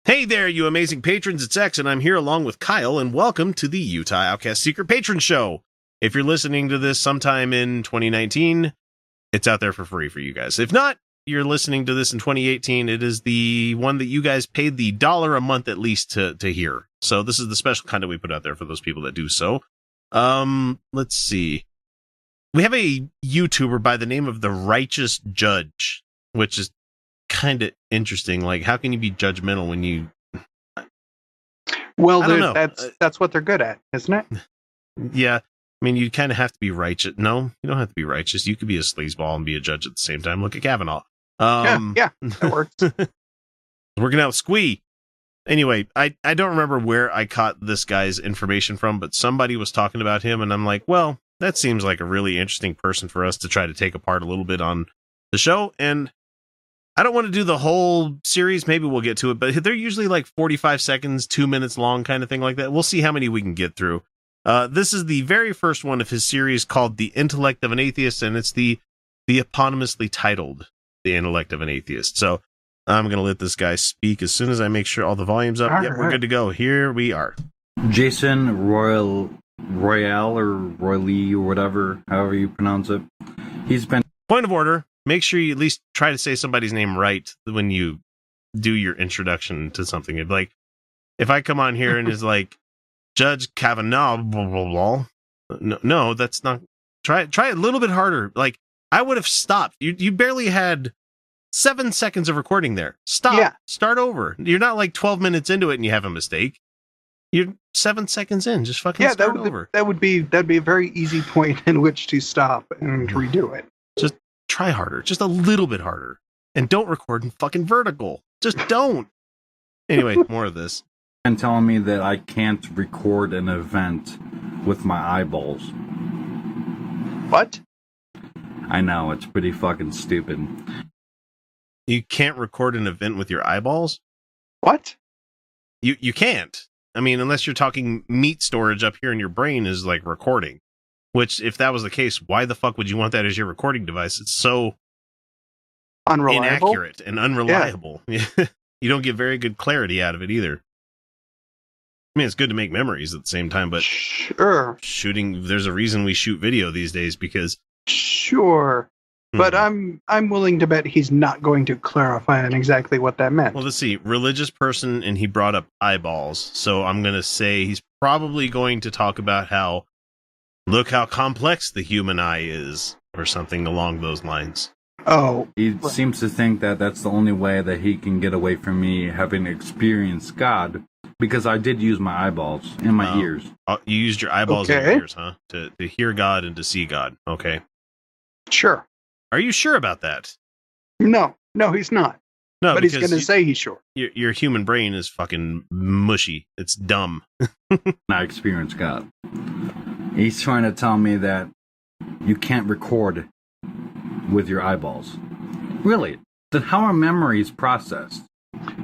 Hey there, you amazing patrons. It's X, and I'm here along with Kyle, and welcome to the Utah Outcast Secret Patron Show. If you're listening to this sometime in 2019, it's out there for free for you guys. If not, you're listening to this in 2018. It is the one that you guys paid the $1 a month at least to hear. So this is the special kind that we put out there for those people that do so. Let's see. We have a YouTuber by the name of The Righteous Judge, which is kind of interesting. Like, how can you be judgmental when you... Well, that's what they're good at, isn't it? Yeah. I mean, you kind of have to be righteous. No, you don't have to be righteous. You could be a sleazeball and be a judge at the same time. Look at Kavanaugh. Yeah, that works. Working out with Squee. Anyway, I don't remember where I caught this guy's information from, but somebody was talking about him, and I'm like, well, that seems like a really interesting person for us to try to take apart a little bit on the show, and I don't want to do the whole series. Maybe we'll get to it, but they're usually like 45 seconds, 2 minutes long, kind of thing like that. We'll see how many we can get through. This is the very first one of his series called The Intellect of an Atheist, and it's the eponymously titled The Intellect of an Atheist. So I'm going to let this guy speak as soon as I make sure all the volume's up. Yep, we're good to go. Here we are. Jason Royale or Royale or whatever, however you pronounce it. He's been... Point of order. Make sure you at least try to say somebody's name right when you do your introduction to something. It'd like, if I come on here and is like, Judge Kavanaugh, blah, blah, blah. No, that's not... Try a little bit harder. Like, I would have stopped. You barely had 7 seconds of recording there. Stop. Yeah. Start over. You're not like 12 minutes into it and you have a mistake. You're 7 seconds in. Just fucking start over. That'd be a very easy point in which to stop and redo it. Just try harder. Just a little bit harder. And don't record in fucking vertical. Just don't. Anyway, more of this. And telling me that I can't record an event with my eyeballs. What? I know, it's pretty fucking stupid. You can't record an event with your eyeballs? What? You can't. I mean, unless you're talking meat storage up here in your brain is like recording. Which, if that was the case, why the fuck would you want that as your recording device? It's so unreliable, inaccurate and unreliable. Yeah. You don't get very good clarity out of it either. I mean, it's good to make memories at the same time, but sure. There's a reason we shoot video these days because... Sure. But I'm willing to bet he's not going to clarify on exactly what that meant. Well, let's see. Religious person, and he brought up eyeballs. So I'm going to say he's probably going to talk about how, look how complex the human eye is, or something along those lines. Oh. He seems to think that that's the only way that he can get away from me having experienced God, because I did use my eyeballs and my ears. You used your eyeballs and your ears, huh? To hear God and to see God. Okay. Sure. Are you sure about that? No, he's not. No, but he's going to say he's sure. Your human brain is fucking mushy. It's dumb. I experienced God. He's trying to tell me that you can't record with your eyeballs. Really? Then how are memories processed?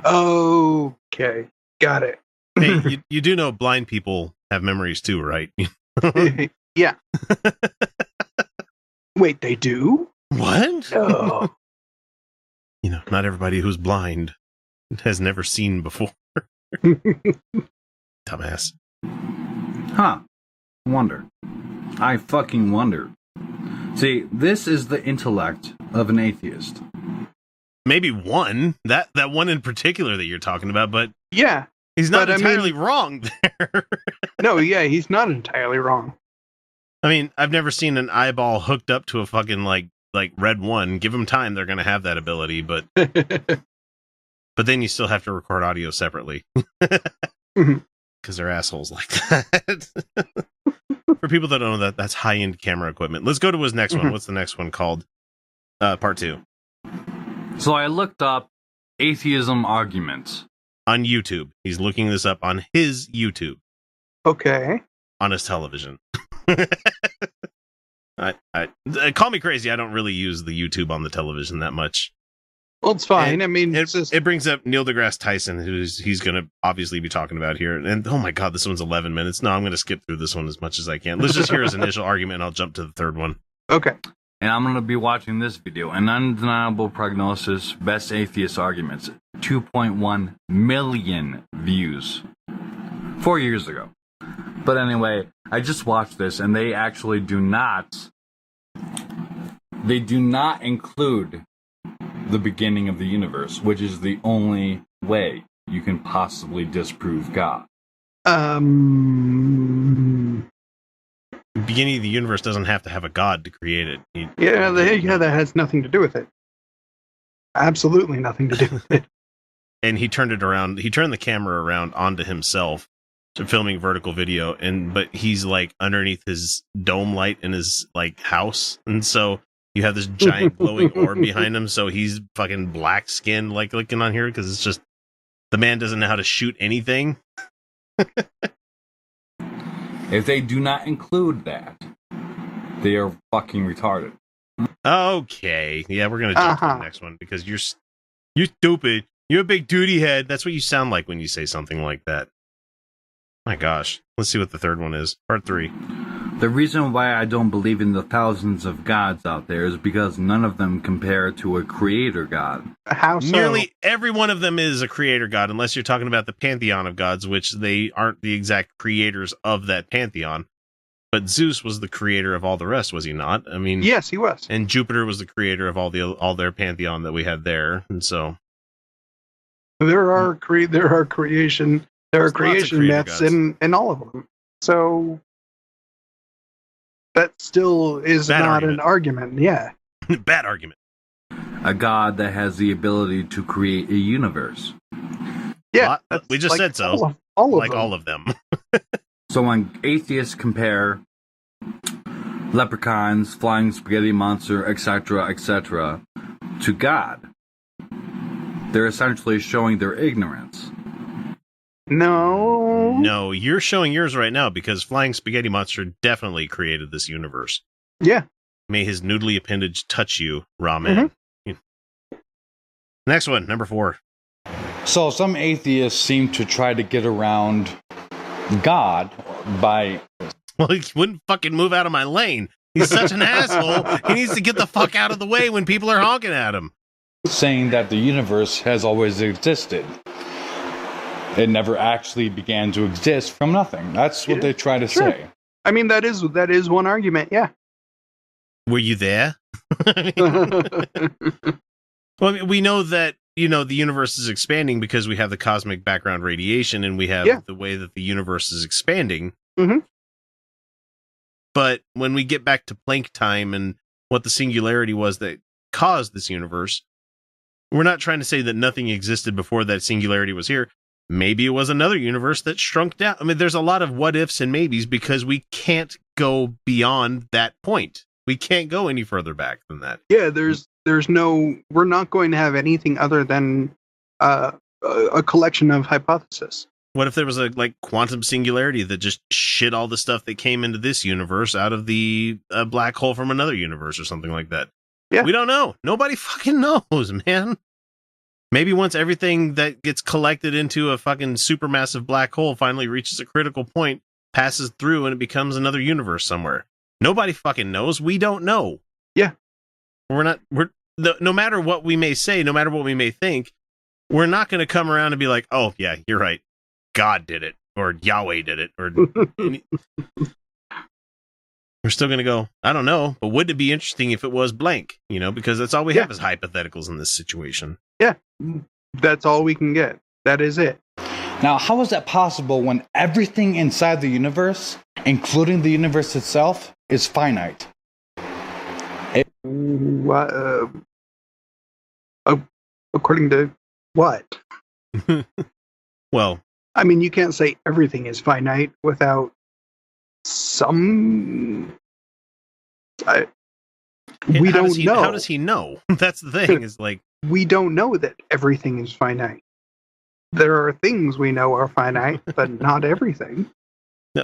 Okay. Got it. Hey, you do know blind people have memories too, right? Yeah. Wait, they do? What? Oh. You know, not everybody who's blind has never seen before. Dumbass. Huh. Wonder. I fucking wonder. See, this is the intellect of an atheist. Maybe one. That one in particular that you're talking about, but... Yeah. He's not entirely wrong there. No, yeah, he's not entirely wrong. I mean, I've never seen an eyeball hooked up to a fucking, like Red One. Give them time, they're going to have that ability, but... But then you still have to record audio separately. Because they're assholes like that. For people that don't know that, that's high-end camera equipment. Let's go to his next one. What's the next one called? Part 2. So I looked up atheism arguments. On YouTube. He's looking this up on his YouTube. Okay. On his television. Call me crazy. I don't really use the YouTube on the television that much. Well, it's fine. And I mean, it brings up Neil deGrasse Tyson, he's going to obviously be talking about here. And oh my God, this one's 11 minutes. No, I'm going to skip through this one as much as I can. Let's just hear his initial argument and I'll jump to the third one. Okay. and I'm going to be watching this video. An undeniable prognosis, best atheist arguments. 2.1 million views 4 years ago. But anyway, I just watched this, and they actually do not include the beginning of the universe, which is the only way you can possibly disprove God. The beginning of the universe doesn't have to have a god to create it. That has nothing to do with it. Absolutely nothing to do with it. And he turned it around. He turned the camera around onto himself, filming vertical video, but he's like underneath his dome light in his like house, and so you have this giant glowing orb behind him. So he's fucking black skinned, like looking on here, because it's just the man doesn't know how to shoot anything. If they do not include that, they are fucking retarded. Okay, yeah, we're gonna jump to the next one because you're stupid. You're a big duty head. That's what you sound like when you say something like that. My gosh, let's see what the third one is. Part 3. The reason why I don't believe in the thousands of gods out there is because none of them compare to a creator god. How so? Nearly every one of them is a creator god, unless you're talking about the pantheon of gods, which they aren't the exact creators of that pantheon. But Zeus was the creator of all the rest, was he not? I mean, yes, he was. And Jupiter was the creator of all their pantheon that we had there, and so there are creation myths in all of them. So that still is bad not argument. an argument. Yeah. Bad argument. A god that has the ability to create a universe. Yeah. We just said so. All of them. So when atheists compare leprechauns, flying spaghetti monster, etc., to God, they're essentially showing their ignorance. No, you're showing yours right now because Flying Spaghetti Monster definitely created this universe. Yeah. May his noodly appendage touch you, ramen. Mm-hmm. Next one, number 4. So some atheists seem to try to get around God by... Well, he wouldn't fucking move out of my lane. He's such an asshole. He needs to get the fuck out of the way when people are honking at him. saying that the universe has always existed. It never actually began to exist from nothing. That's what they try to say. I mean, that is one argument, yeah. Were you there? Well, I mean, we know that, the universe is expanding because we have the cosmic background radiation and we have the way that the universe is expanding. Mm-hmm. But when we get back to Planck time and what the singularity was that caused this universe, we're not trying to say that nothing existed before that singularity was here. Maybe it was another universe that shrunk down. I mean, there's a lot of what ifs and maybes because we can't go beyond that point. We can't go any further back than that. Yeah, we're not going to have anything other than a collection of hypotheses. What if there was a quantum singularity that just shit all the stuff that came into this universe out of the black hole from another universe or something like that? Yeah. We don't know. Nobody fucking knows, man. Maybe once everything that gets collected into a fucking supermassive black hole finally reaches a critical point, passes through, and it becomes another universe somewhere. Nobody fucking knows. We don't know. Yeah. No matter what we may say, no matter what we may think, we're not going to come around and be like, oh, yeah, you're right. God did it, or Yahweh did it, or we're still going to go, I don't know, but wouldn't it be interesting if it was blank, because that's all we have is hypotheticals in this situation. Yeah, that's all we can get. That is it. Now, how is that possible when everything inside the universe, including the universe itself, is finite? According to what? Well, I mean, you can't say everything is finite without some... we don't know. How does he know? That's the thing, is we don't know that everything is finite. There are things we know are finite, but not everything.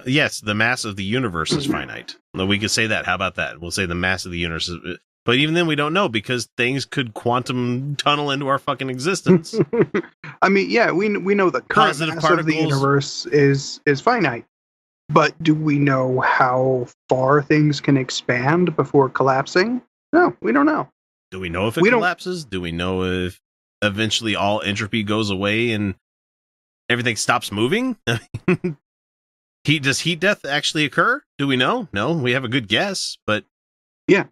Yes, the mass of the universe is finite. We could say that. How about that? We'll say the mass of the universe is... But even then, we don't know because things could quantum tunnel into our fucking existence. I mean, yeah, we know the current Positive mass particles of the universe is finite. But do we know how far things can expand before collapsing? No, we don't know. Do we know if it We don't- collapses? Do we know if eventually all entropy goes away and everything stops moving? Does heat death actually occur? Do we know? No, we have a good guess, but we're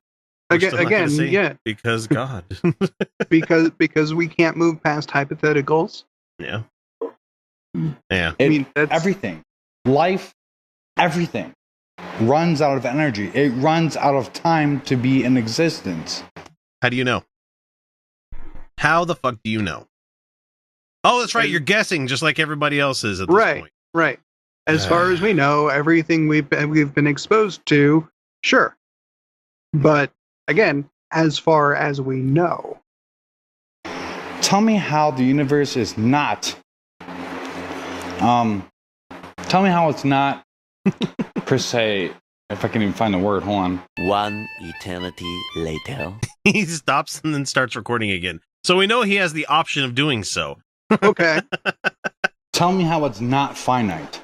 still not gonna say Yeah, because God. because we can't move past hypotheticals. Yeah. Yeah. I mean, that's Everything, life, everything runs out of energy. It runs out of time to be in existence. How do you know? How the fuck do you know? Oh, that's right. You're guessing just like everybody else is at this right, point. right. As far as we know, everything we've been exposed to, sure. But again, as far as we know, Tell me how the universe is not. Tell me how it's not per se. If I can even find the word, hold on. One eternity later. He stops and then starts recording again. So we know he has the option of doing so. okay. Tell me how it's not finite.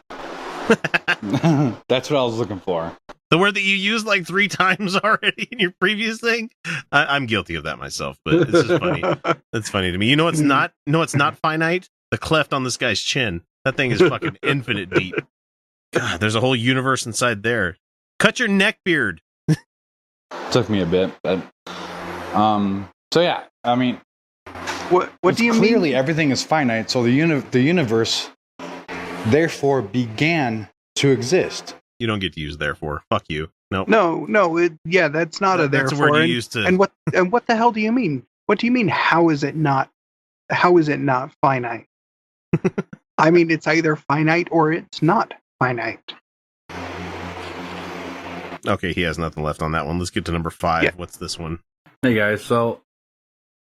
That's what I was looking for. The word that you used like 3 times already in your previous thing. I'm guilty of that myself, but it's just funny. It's funny to me. You know it's not. No, it's not finite. The cleft on this guy's chin. That thing is fucking infinite deep. God, there's a whole universe inside there. Cut your neck beard. Took me a bit, but so yeah. I mean, What do you clearly mean? everything is finite, so the universe therefore began to exist. You don't get to use therefore. Fuck you. Nope. No. That's not a That's a therefore. word you and- used to. And what the hell do you mean? What do you mean? How is it not finite? I mean, it's either finite or it's not finite. Okay, he has nothing left on that one. Let's get to number 5. Yeah. What's this one? Hey guys, so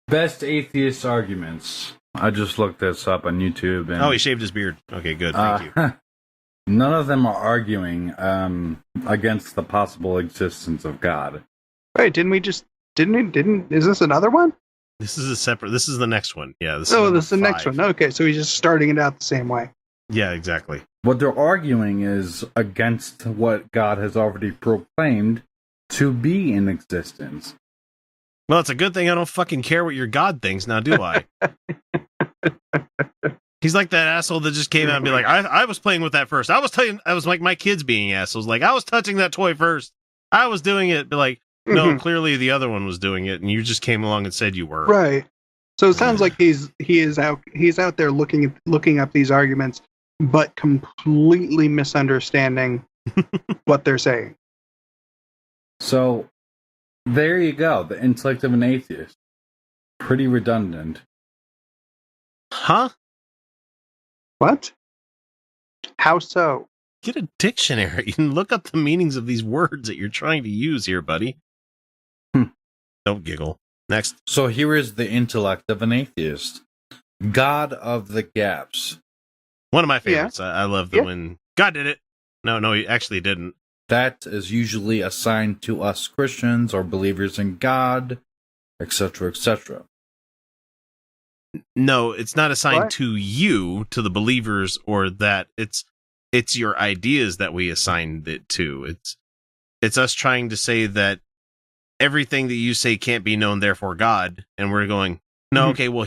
best atheist arguments. I just looked this up on YouTube, and Oh, he shaved his beard. Okay, good. Thank you. none of them are arguing against the possible existence of God. Right? Didn't is this another one? This is a separate. This is the next one. Yeah. This Oh, is this is the number next 5. one. Okay, so he's just starting it out the same way. Yeah, exactly. What they're arguing is against what God has already proclaimed to be in existence. Well, it's a good thing I don't fucking care what your God thinks now, do I? He's like that asshole that just came out and be like, I was playing with that first. I was like my kids being assholes. Like, I was touching that toy first. I was doing it. But like, no, Mhm. clearly the other one was doing it, and you just came along and said you were. Right. So it sounds like he's out there looking up these arguments, but completely misunderstanding what they're saying. So there you go, the intellect of an atheist. Pretty redundant. Huh? What? How so? Get a dictionary and look up the meanings of these words that you're trying to use here, buddy. Don't giggle. Next. So here is the intellect of an atheist. God of the gaps. One of my favorites. I love the when God did it. No, he actually didn't. That is usually assigned to us Christians or believers in God, etc., etc. No, it's not assigned What? to you, to the believers, or that it's your ideas that we assigned it to. It's us trying to say that everything that you say can't be known, therefore God, and we're going, no, Mhm. okay, well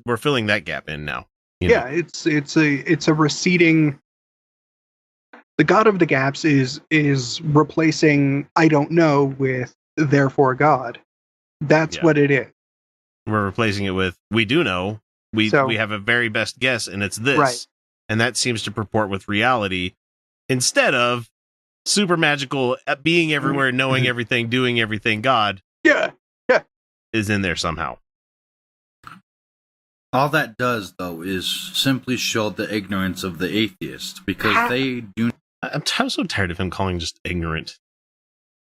we're filling that gap in now. You Yeah, know? it's a receding. The God of the gaps is replacing I don't know with therefore God. That's Yeah. what it is. We're replacing it with we do know. We So- have a very best guess, and it's this. Right. And that seems to purport with reality instead of super magical being everywhere, knowing everything, doing everything. God Yeah. is in there somehow. All that does, though, is simply show the ignorance of the atheist, because they do I'm so tired of him calling just ignorant.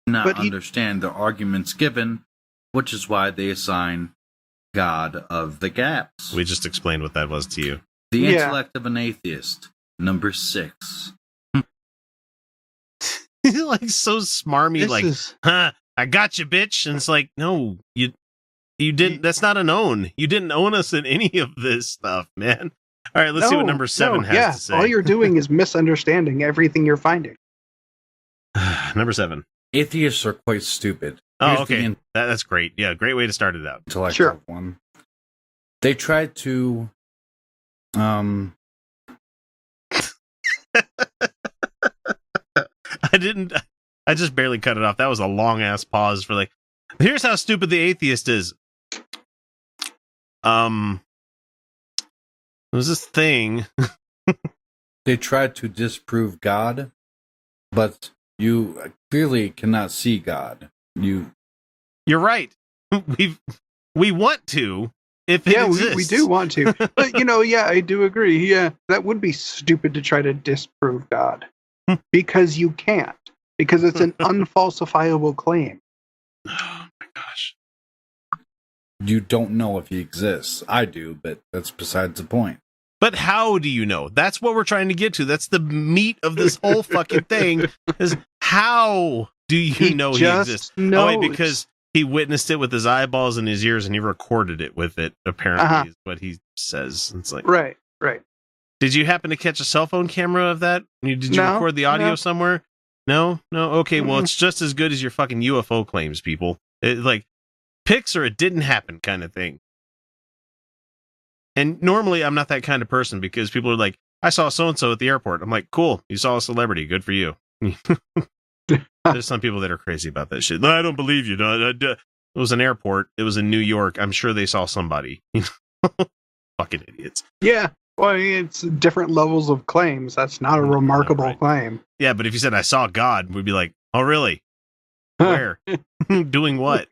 not But he- understand the arguments given, which is why they assign God of the gaps. We just explained what that was to you. The Yeah. intellect of an atheist, number 6. He's like so smarmy, This like, is I got you, bitch. And it's like, no, you didn't. That's not an own. You didn't own us in any of this stuff, man. All right, let's see what number 7 has to say. All you're doing is misunderstanding everything you're finding. Number 7. Atheists are quite stupid. Oh, Here's okay. the That's great. Yeah, great way to start it out. intellectual Sure. one. They tried to I just barely cut it off. That was a long ass pause for like, here's how stupid the atheist is. There's this thing. they tried to disprove God, but you clearly cannot see God. You're right. We want to if it exists. we do want to. But, I do agree. Yeah, that would be stupid to try to disprove God. Because you can't. Because it's an unfalsifiable claim. Oh my gosh. You don't know if he exists. I do, but that's besides the point. But how do you know? That's what we're trying to get to. That's the meat of this whole fucking thing. Is how do you know he exists? Knows. Oh, wait, because he witnessed it with his eyeballs and his ears, and he recorded it with it. Apparently, is what he says. It's like right. Did you happen to catch a cell phone camera of that? Did you record the audio somewhere? No. Okay, well, it's just as good as your fucking UFO claims, people. Like pics or it didn't happen kind of thing. And normally I'm not that kind of person because people are like, I saw so-and-so at the airport. I'm like, cool, you saw a celebrity. Good for you. There's some people that are crazy about that shit. No, I don't believe you. No, it was an airport. It was in New York. I'm sure they saw somebody. Fucking idiots. Yeah. Well, it's different levels of claims. That's not a remarkable claim. Yeah, but if you said, I saw God, we'd be like, oh, really? Where? Doing what?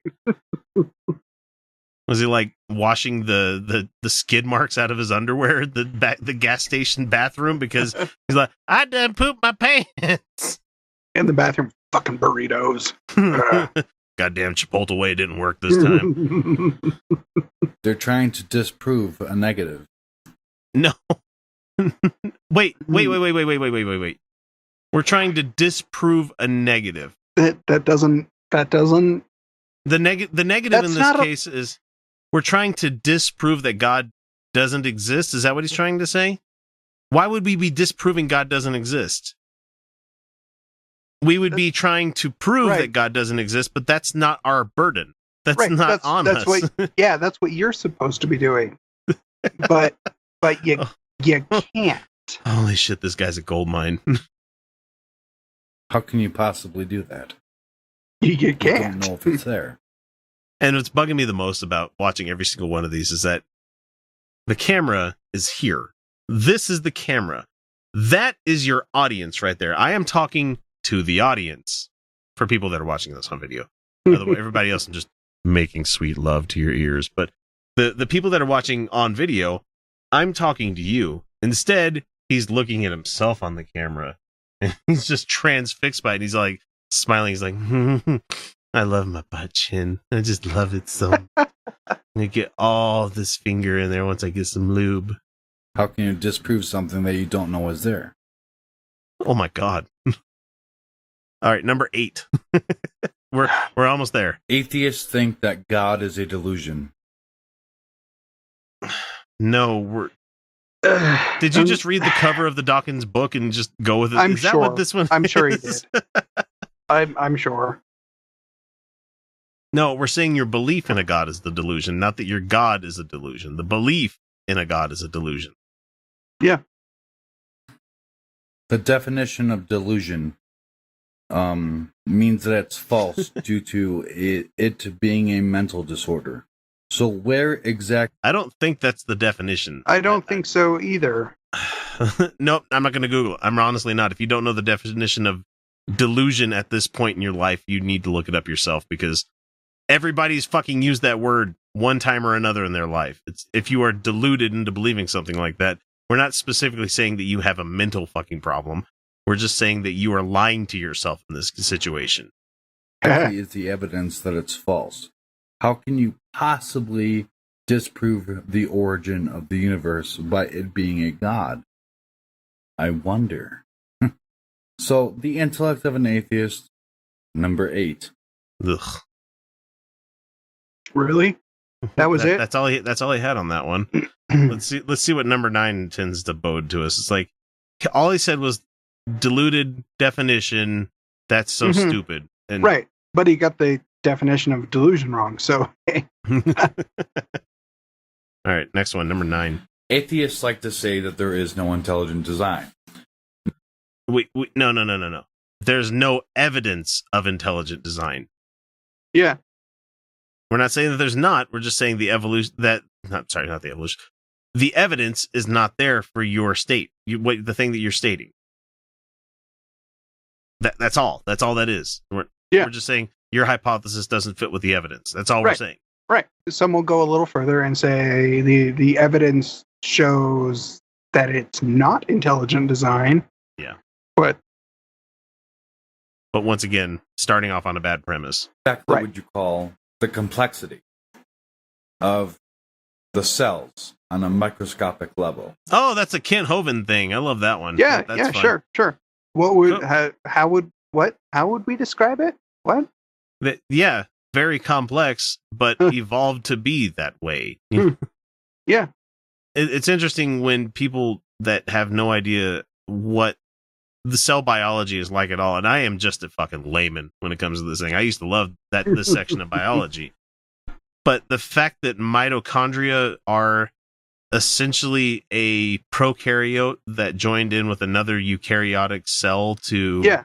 Was he like washing the skid marks out of his underwear at the gas station bathroom because he's like, I done pooped my pants in the bathroom? Fucking burritos. Goddamn Chipotle didn't work this time. They're trying to disprove a negative. No. Wait. We're trying to disprove a negative. That doesn't. The negative in this case is we're trying to disprove that God doesn't exist. Is that what he's trying to say? Why would we be disproving God doesn't exist? We would be trying to prove that God doesn't exist, but that's not our burden. That's not on us. That's what you're supposed to be doing. But you can't. Holy shit, this guy's a gold mine. How can you possibly do that? You can't. You don't know if it's there. And what's bugging me the most about watching every single one of these is that the camera is here. This is the camera. That is your audience right there. I am talking to the audience for people that are watching this on video. Otherwise, everybody else is just making sweet love to your ears. But the people that are watching on video, I'm talking to you. Instead, he's looking at himself on the camera. And he's just transfixed by it. He's like smiling. He's like, I love my butt chin. I just love it so much. I get all this finger in there once I get some lube. How can you disprove something that you don't know is there? Oh my God. All right, number 8. We're almost there. Atheists think that God is a delusion. No, did you just read the cover of the Dawkins book and just go with it? I'm Is sure. That what this one I'm sure he is? did. I'm sure. No, we're saying your belief in a God is the delusion, not that your God is a delusion. The belief in a God is a delusion. Yeah. The definition of delusion means that it's false due to it being a mental disorder. So where exactly? I don't think that's the definition. I don't think so either. Nope, I'm not going to Google it. I'm honestly not. If you don't know the definition of delusion at this point in your life, you need to look it up yourself because everybody's fucking used that word one time or another in their life. It's if you are deluded into believing something like that, we're not specifically saying that you have a mental fucking problem. We're just saying that you are lying to yourself in this situation. Is the evidence that it's false? How can you possibly disprove the origin of the universe by it being a god? I wonder. So, the intellect of an atheist, number 8. Ugh. Really? That was it? That's all he had on that one. Let's see what number 9 intends to bode to us. It's like all he said was deluded definition. That's so stupid. And right. But he got the definition of delusion wrong. So All right, next one, number 9. Atheists like to say that there is no intelligent design. No. There's no evidence of intelligent design. yeah, We're not saying that there's not. We're just saying the evolution not the evolution. The evidence is not there for your state. The thing that you're stating. That's all. That's all that is. We're just saying your hypothesis doesn't fit with the evidence. That's all we're saying. right. Some will go a little further and say the evidence shows that it's not intelligent design. Yeah. But once again, starting off on a bad premise. Exactly what would you call the complexity of the cells on a microscopic level? Oh, that's a Kent Hovind thing. I love that one. Yeah, That's fun. sure. What would how would we describe it? What? Yeah, very complex, but evolved to be that way. Yeah. It's interesting when people that have no idea what the cell biology is like at all, and I am just a fucking layman when it comes to this thing. I used to love this section of biology, but the fact that mitochondria are essentially a prokaryote that joined in with another eukaryotic cell to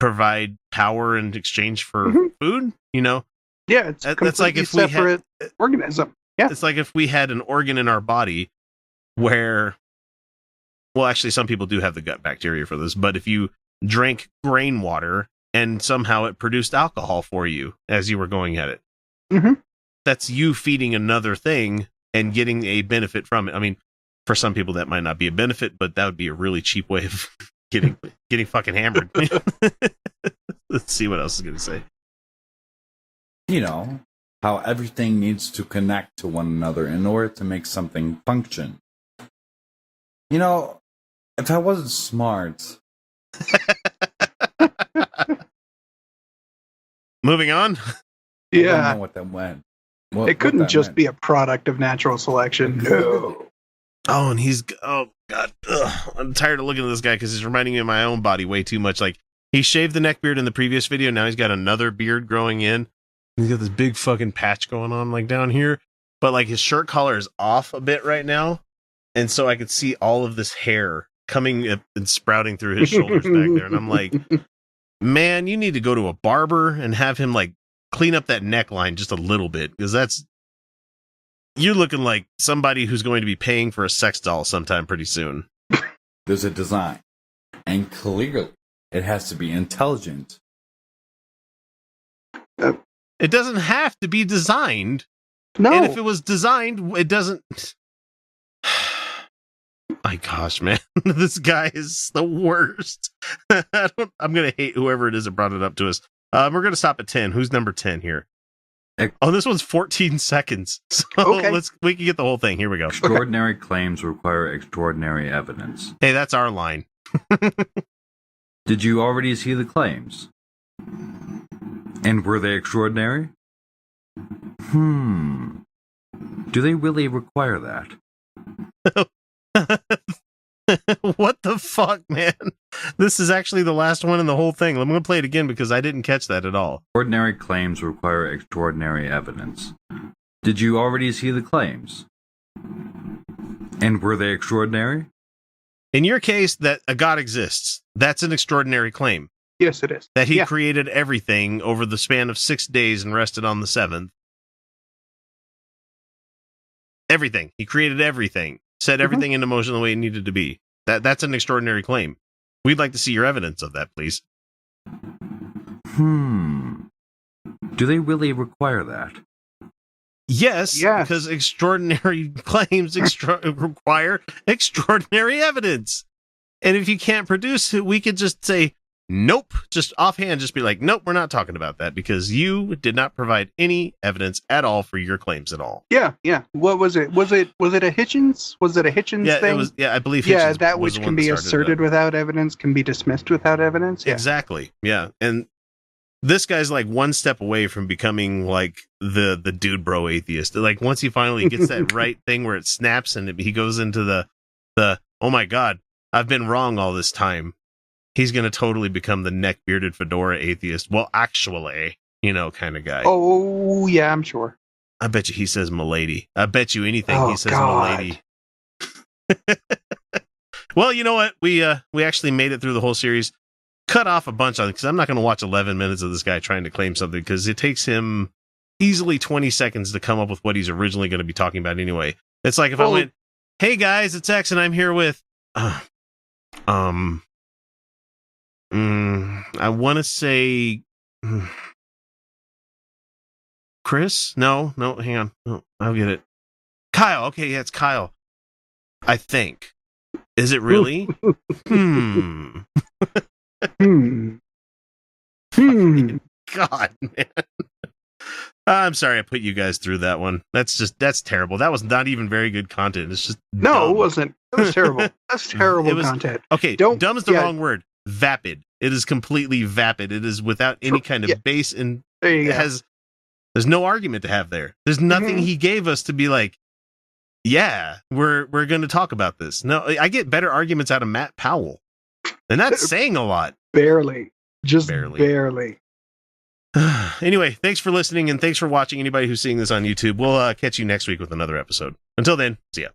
provide power in exchange for food, Yeah, it's that's like if separate organism. Yeah, it's like if we had an organ in our body where, well, actually, some people do have the gut bacteria for this, but if you drank grain water and somehow it produced alcohol for you as you were going at it, that's you feeding another thing and getting a benefit from it. I mean, for some people that might not be a benefit, but that would be a really cheap way of getting fucking hammered. Let's see what else is going to say. You know, how everything needs to connect to one another in order to make something function. You know, if I wasn't smart... Moving on? I don't know what that meant. It couldn't just be a product of natural selection. No. Oh, and oh, God. Ugh, I'm tired of looking at this guy because he's reminding me of my own body way too much. Like, he shaved the neck beard in the previous video. Now he's got another beard growing in. He's got this big fucking patch going on, like, down here. But, like, his shirt collar is off a bit right now. And so I could see all of this hair coming and sprouting through his shoulders back there. And I'm like, man, you need to go to a barber and have him, like, clean up that neckline just a little bit. Because you're looking like somebody who's going to be paying for a sex doll sometime pretty soon. There's a design. And clearly, it has to be intelligent. It doesn't have to be designed. No. And if it was designed, it doesn't... My gosh, man. This guy is the worst. I'm going to hate whoever it is that brought it up to us. We're going to stop at 10. Who's number 10 here? Oh, this one's 14 seconds. So we can get the whole thing. Here we go. Extraordinary claims require extraordinary evidence. Hey, that's our line. Did you already see the claims? And were they extraordinary? Do they really require that? What the fuck, man? This is actually the last one in the whole thing. I'm going to play it again because I didn't catch that at all. Ordinary claims require extraordinary evidence. Did you already see the claims? And were they extraordinary? In your case, that a God exists, that's an extraordinary claim. Yes, it is. That he created everything over the span of 6 days and rested on the seventh. Everything. He created everything. Set everything into motion the way it needed to be. That's an extraordinary claim. We'd like to see your evidence of that, please. Do they really require that? Yes, because extraordinary claims require extraordinary evidence. And if you can't produce it, we could just say, nope, just offhand, just be like, nope, we're not talking about that because you did not provide any evidence at all for your claims at all. Yeah. What was it? Was it a Hitchens? Was it a Hitchens thing? It was, I believe Hitchens. Yeah, that which can be asserted without evidence can be dismissed without evidence. Yeah. Exactly. Yeah. And this guy's like one step away from becoming like the dude bro atheist. Like once he finally gets that right thing where it snaps and he goes into the oh my God, I've been wrong all this time. He's going to totally become the neck-bearded fedora atheist. Well, actually, kind of guy. Oh, yeah, I'm sure. I bet you he says "milady." I bet you anything Oh, he says God. "milady." Well, you know what? We actually made it through the whole series. Cut off a bunch on it because I'm not going to watch 11 minutes of this guy trying to claim something because it takes him easily 20 seconds to come up with what he's originally going to be talking about anyway. It's like if I went, "Hey guys, it's X and I'm here with I want to say Chris? No, hang on. No, I'll get it. Kyle. Okay, yeah, it's Kyle. I think. Is it really? Hmm. God, man. I'm sorry I put you guys through that one. That's terrible. That was not even very good content. It's just No, dumb. it wasn't. It was terrible. That's terrible It was- content. Okay, dumb is the wrong word. Vapid. It is completely vapid. It is without any kind of base, and There you it go. there's no argument to have there. There's nothing he gave us to be like, yeah, we're going to talk about this. No, I get better arguments out of Matt Powell. And that's saying a lot. Barely. Just Barely. barely. Anyway, thanks for listening and thanks for watching. Anybody who's seeing this on YouTube, we'll catch you next week with another episode. Until then, see ya.